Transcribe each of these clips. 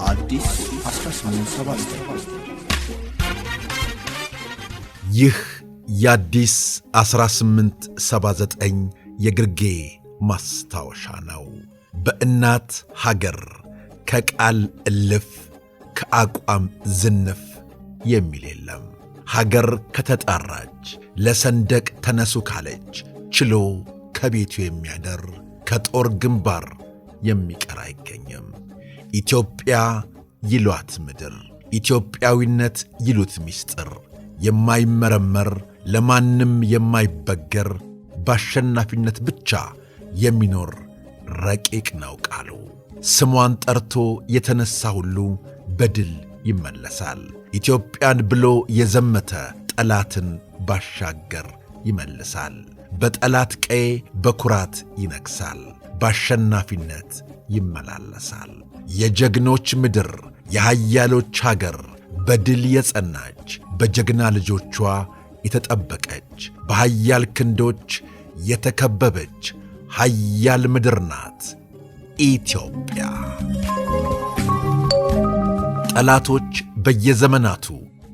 አዲስ 1879 ይህ የአዲስ 1879 የግርጌ ማስታወሻ ነው። በእናት ሀገር ከቃል እልፍ ከአቋም ዝንፍ የሚል የለም። ሀገር ከተጣራች ለሰንደቅ ተነሱ ካለች ችሎ ከቤቱ የሚያደር ከጦር ግንባር የሚቀር አይገኝም። ኢትዮጵያ ይሏት ምድር፣ ኢትዮጵያዊነት ይሉት ምስጢር፣ የማይመረመር ለማንም የማይበገር በአሸናፊነት ብቻ የሚኖር ረቂቅ ነው ቃሉ። ስሟን ጠርቶ የተነሳ ሁሉ በድል ይመለሳል። ኢትዮጵያን ብሎ የዘመተ ጠላትን ባሻገር ይመልሳል። በጠላት ቀዬ በኩራት ይነግሣል፣ በአሸናፊነት ይመላለሳል። የጀግኖች ምድር፣ የኃያሎች ሀገር፣ በድል የጸናች በጀግና ልጆቿ የተጠበቀች በኃያል ክንዶች የተከበበች ኃያል ምድር ናት ኢትዮጵያ። ጠላቶች በየዘመናቱ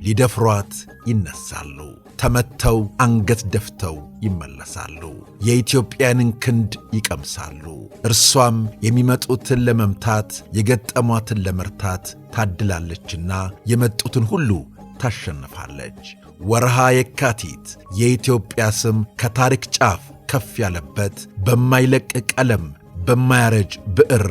ሊደፍሯት ይነሳሉ፣ ተመተው አንገት ደፍተው ይመለሳሉ፣ የኢትዮጵያንን ክንድ ይቀምሳሉ። እርሷም የሚመጡትን ለመምታት የገጠሟትን ለመርታት ታድላለችና የመጡትን ሁሉ ታሸንፋለች። ወርሃ የካቲት የኢትዮጵያ ስም ከታሪክ ጫፍ ከፍ ያለበት፣ በማይለቅ ቀለም በማያረጅ ብዕር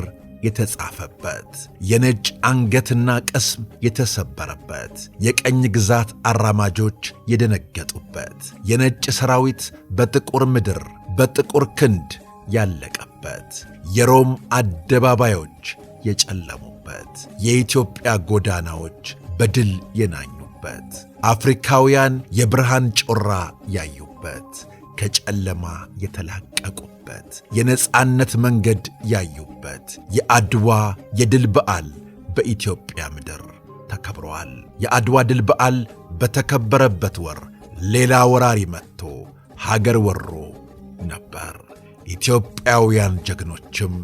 የተጻፈበት፣ የነጭ አንገትና ቅስም የተሰበረበት፣ የቀኝ ግዛት አራማጆች የደነገጡበት፣ የነጭ ሰራዊት በጥቁር ምድር በጥቁር ክንድ ያለቀበት፣ የሮም አደባባዮች የጨለሙበት፣ የኢትዮጵያ ጎዳናዎች በድል የናኙበት፣ አፍሪካውያን የብርሃን ጮራ ያዩበት፣ ከጨለማ የተላቀቁበት፣ የነጻነት መንገድ ያዩበት የአድዋ የድል በዓል በኢትዮጵያ ምድር ተከብሯል። የአድዋ ድል በዓል በተከበረበት ወር ሌላ ወራሪ መጥቶ ሀገር ወሮ ነበር። ኢትዮጵያውያን ጀግኖችም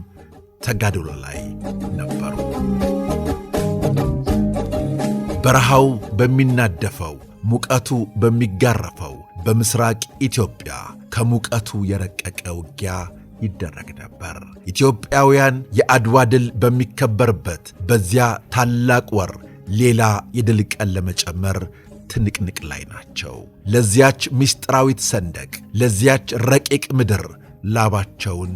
ተጋድሎ ላይ ነበሩ። በረሃው በሚናደፈው ሙቀቱ በሚጋረፈው በምስራቅ ኢትዮጵያ ከሙቀቱ የረቀቀ ውጊያ ይደረግ ነበር። ኢትዮጵያውያን የአድዋ ድል በሚከበርበት በዚያ ታላቅ ወር ሌላ የድል ቀን ለመጨመር ትንቅንቅ ላይ ናቸው። ለዚያች ምስጢራዊት ሰንደቅ፣ ለዚያች ረቂቅ ምድር ላባቸውን፣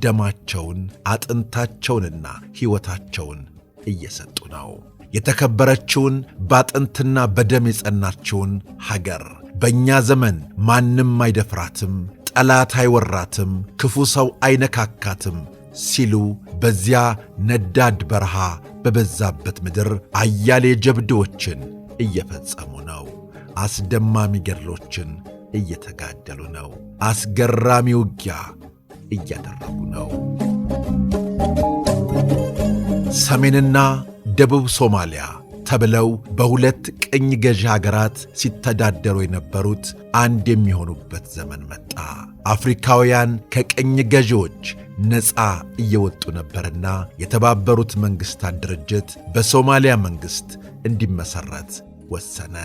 ደማቸውን፣ አጥንታቸውንና ሕይወታቸውን እየሰጡ ነው። የተከበረችውን በአጥንትና በደም የጸናችውን ሀገር በእኛ ዘመን ማንም አይደፍራትም፣ ጠላት አይወራትም፣ ክፉ ሰው አይነካካትም ሲሉ በዚያ ነዳድ በረሃ በበዛበት ምድር አያሌ ጀብዶችን እየፈጸሙ ነው። አስደማሚ ገድሎችን እየተጋደሉ ነው። አስገራሚ ውጊያ እያደረጉ ነው። ሰሜንና ደቡብ ሶማሊያ ተብለው በሁለት ቅኝ ገዢ ሀገራት ሲተዳደሩ የነበሩት አንድ የሚሆኑበት ዘመን መጣ። አፍሪካውያን ከቅኝ ገዢዎች ነፃ እየወጡ ነበርና የተባበሩት መንግሥታት ድርጅት በሶማሊያ መንግሥት እንዲመሠረት ወሰነ።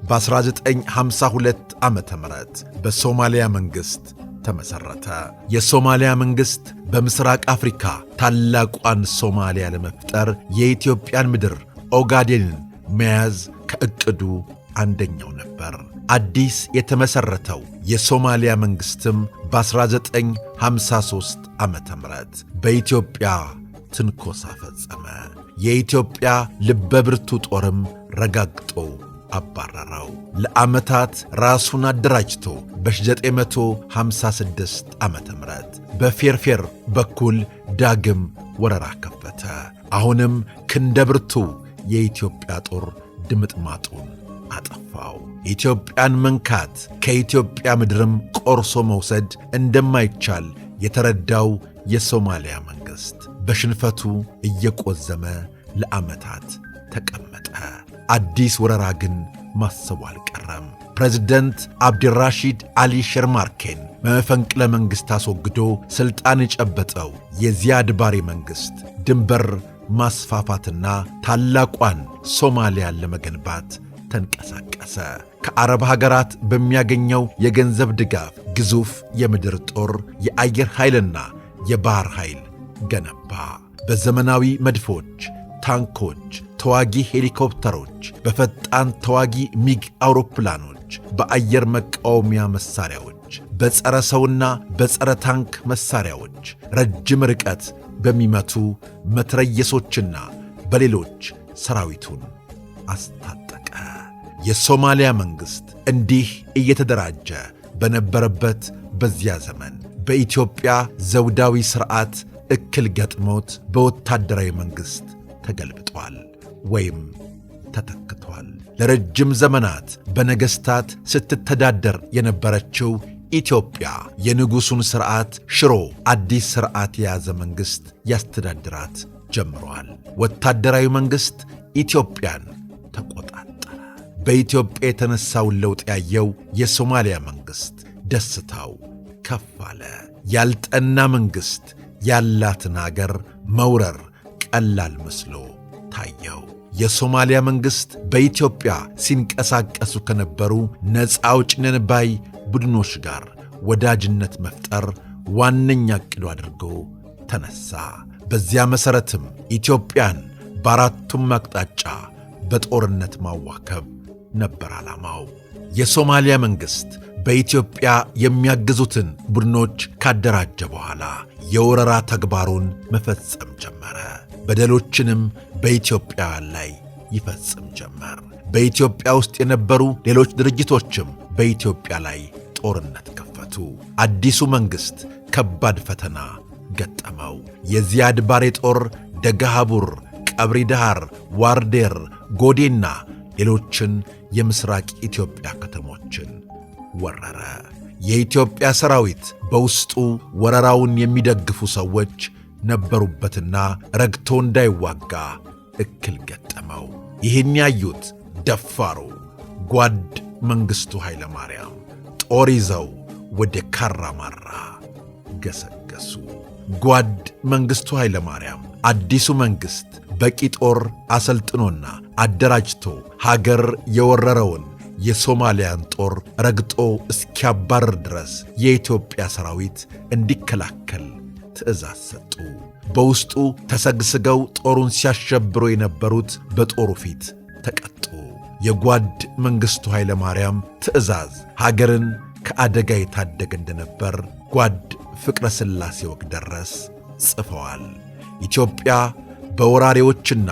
በ1952 ዓመተ ምህረት በሶማሊያ መንግሥት ተመሠረተ። የሶማሊያ መንግሥት በምሥራቅ አፍሪካ ታላቋን ሶማሊያ ለመፍጠር የኢትዮጵያን ምድር ኦጋዴንን መያዝ ከዕቅዱ አንደኛው ነበር። አዲስ የተመሠረተው የሶማሊያ መንግሥትም በ1953 ዓመተ ምህረት በኢትዮጵያ ትንኮሳ ፈጸመ። የኢትዮጵያ ልበብርቱ ጦርም ረጋግጦ አባረረው። ለዓመታት ራሱን አደራጅቶ በ1956 ዓመተ ምህረት በፌርፌር በኩል ዳግም ወረራ ከፈተ። አሁንም ክንደብርቱ የኢትዮጵያ ጦር ድምጥማጡን አጠፋው። ኢትዮጵያን መንካት ከኢትዮጵያ ምድርም ቆርሶ መውሰድ እንደማይቻል የተረዳው የሶማሊያ መንግሥት በሽንፈቱ እየቆዘመ ለዓመታት ተቀመጠ። አዲስ ወረራ ግን ማሰቡ አልቀረም። ፕሬዝደንት አብዲራሺድ አሊ ሸርማርኬን በመፈንቅለ መንግሥት አስወግዶ ሥልጣን የጨበጠው የዚያድ ባሬ መንግሥት ድንበር ማስፋፋትና ታላቋን ሶማሊያን ለመገንባት ተንቀሳቀሰ። ከአረብ ሀገራት በሚያገኘው የገንዘብ ድጋፍ ግዙፍ የምድር ጦር፣ የአየር ኃይልና የባሕር ኃይል ገነባ። በዘመናዊ መድፎች፣ ታንኮች፣ ተዋጊ ሄሊኮፕተሮች፣ በፈጣን ተዋጊ ሚግ አውሮፕላኖች፣ በአየር መቃወሚያ መሣሪያዎች፣ በጸረ ሰውና በጸረ ታንክ መሣሪያዎች፣ ረጅም ርቀት በሚመቱ መትረየሶችና በሌሎች ሰራዊቱን አስታጠቀ። የሶማሊያ መንግሥት እንዲህ እየተደራጀ በነበረበት በዚያ ዘመን በኢትዮጵያ ዘውዳዊ ሥርዓት እክል ገጥሞት በወታደራዊ መንግሥት ተገልብጧል ወይም ተተክቷል። ለረጅም ዘመናት በነገሥታት ስትተዳደር የነበረችው ኢትዮጵያ የንጉሡን ሥርዓት ሽሮ አዲስ ሥርዓት የያዘ መንግሥት ያስተዳድራት ጀምሯል። ወታደራዊ መንግሥት ኢትዮጵያን ተቆጣጠረ። በኢትዮጵያ የተነሳውን ለውጥ ያየው የሶማሊያ መንግሥት ደስታው ከፍ አለ። ያልጠና መንግሥት ያላትን አገር መውረር ቀላል መስሎ ታየው። የሶማሊያ መንግሥት በኢትዮጵያ ሲንቀሳቀሱ ከነበሩ ነፃ አውጪ ነን ባይ ቡድኖች ጋር ወዳጅነት መፍጠር ዋነኛ ዕቅዱ አድርጎ ተነሣ። በዚያ መሠረትም ኢትዮጵያን በአራቱም አቅጣጫ በጦርነት ማዋከብ ነበር ዓላማው። የሶማሊያ መንግሥት በኢትዮጵያ የሚያግዙትን ቡድኖች ካደራጀ በኋላ የወረራ ተግባሩን መፈጸም ጀመረ። በደሎችንም በኢትዮጵያውያን ላይ ይፈጽም ጀመር። በኢትዮጵያ ውስጥ የነበሩ ሌሎች ድርጅቶችም በኢትዮጵያ ላይ ጦርነት ከፈቱ። አዲሱ መንግሥት ከባድ ፈተና ገጠመው። የዚያድ ባሬ ጦር ደገሃቡር፣ ቀብሪ ዳሃር፣ ዋርዴር፣ ጎዴና ሌሎችን የምሥራቅ ኢትዮጵያ ከተሞችን ወረረ። የኢትዮጵያ ሰራዊት በውስጡ ወረራውን የሚደግፉ ሰዎች ነበሩበትና ረግቶ እንዳይዋጋ እክል ገጠመው። ይህን ያዩት ደፋሩ ጓድ መንግሥቱ ኃይለ ማርያም ጦር ይዘው ወደ ካራማራ ገሰገሱ። ጓድ መንግሥቱ ኃይለ ማርያም አዲሱ መንግሥት በቂ ጦር አሰልጥኖና አደራጅቶ ሀገር የወረረውን የሶማሊያን ጦር ረግጦ እስኪያባርር ድረስ የኢትዮጵያ ሰራዊት እንዲከላከል ትእዛዝ ሰጡ። በውስጡ ተሰግስገው ጦሩን ሲያሸብሩ የነበሩት በጦሩ ፊት ተቀጡ። የጓድ መንግሥቱ ኃይለ ማርያም ትእዛዝ ሀገርን ከአደጋ የታደገ እንደነበር ጓድ ፍቅረ ሥላሴ ወግደረስ ጽፈዋል። ኢትዮጵያ በወራሪዎችና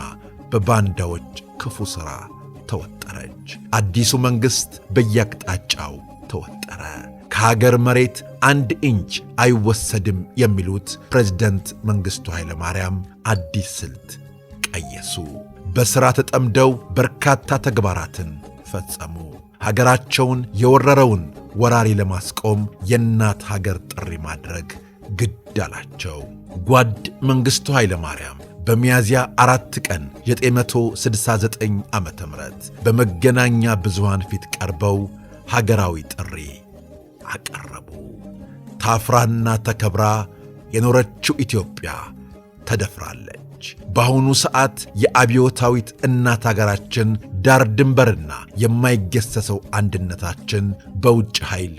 በባንዳዎች ክፉ ሥራ ተወጠረች። አዲሱ መንግሥት በየአቅጣጫው ተወጠረ። ከሀገር መሬት 1 ኢንች አይወሰድም የሚሉት ፕሬዝደንት መንግሥቱ ኃይለ ማርያም አዲስ ስልት ቀየሱ። በሥራ ተጠምደው በርካታ ተግባራትን ፈጸሙ። ሀገራቸውን የወረረውን ወራሪ ለማስቆም የእናት ሀገር ጥሪ ማድረግ ግድ አላቸው። ጓድ መንግሥቱ ኃይለ ማርያም በሚያዝያ 4 ቀን 969 ዓመተ ምህረት በመገናኛ ብዙሃን ፊት ቀርበው ሀገራዊ ጥሪ አቀረቡ። ታፍራና ተከብራ የኖረችው ኢትዮጵያ ተደፍራለች። በአሁኑ ሰዓት የአብዮታዊት እናት ሀገራችን ዳር ድንበርና የማይገሰሰው አንድነታችን በውጭ ኃይል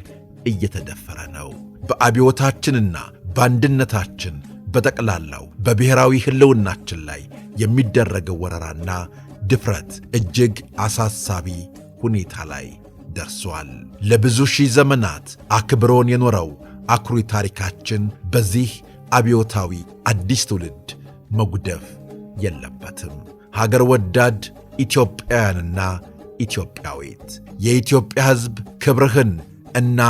እየተደፈረ ነው። በአብዮታችንና በአንድነታችን በጠቅላላው በብሔራዊ ሕልውናችን ላይ የሚደረገው ወረራና ድፍረት እጅግ አሳሳቢ ሁኔታ ላይ ደርሷል። ለብዙ ሺህ ዘመናት አክብሮን የኖረው አኩሪ ታሪካችን በዚህ አብዮታዊ አዲስ ትውልድ መጉደፍ የለበትም። ሀገር ወዳድ ኢትዮጵያውያንና ኢትዮጵያዊት፣ የኢትዮጵያ ሕዝብ ክብርህን እና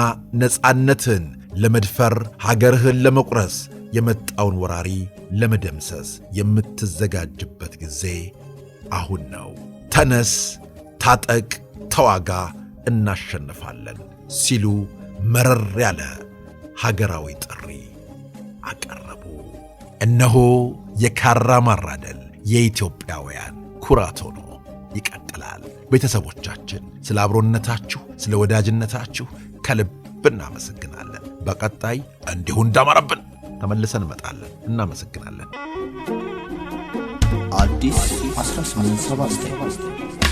ነፃነትህን ለመድፈር ሀገርህን ለመቁረስ የመጣውን ወራሪ ለመደምሰስ የምትዘጋጅበት ጊዜ አሁን ነው። ተነስ፣ ታጠቅ፣ ተዋጋ፣ እናሸንፋለን ሲሉ መረር ያለ ሀገራዊ ጥሪ አቀረቡ። እነሆ የካራማራ ድል የኢትዮጵያውያን ኩራት ሆኖ ይቀጥላል። ቤተሰቦቻችን ስለ አብሮነታችሁ፣ ስለ ወዳጅነታችሁ ከልብ እናመሰግናለን። በቀጣይ እንዲሁ እንዳማረብን ተመልሰን እንመጣለን። እናመሰግናለን። አዲስ 1879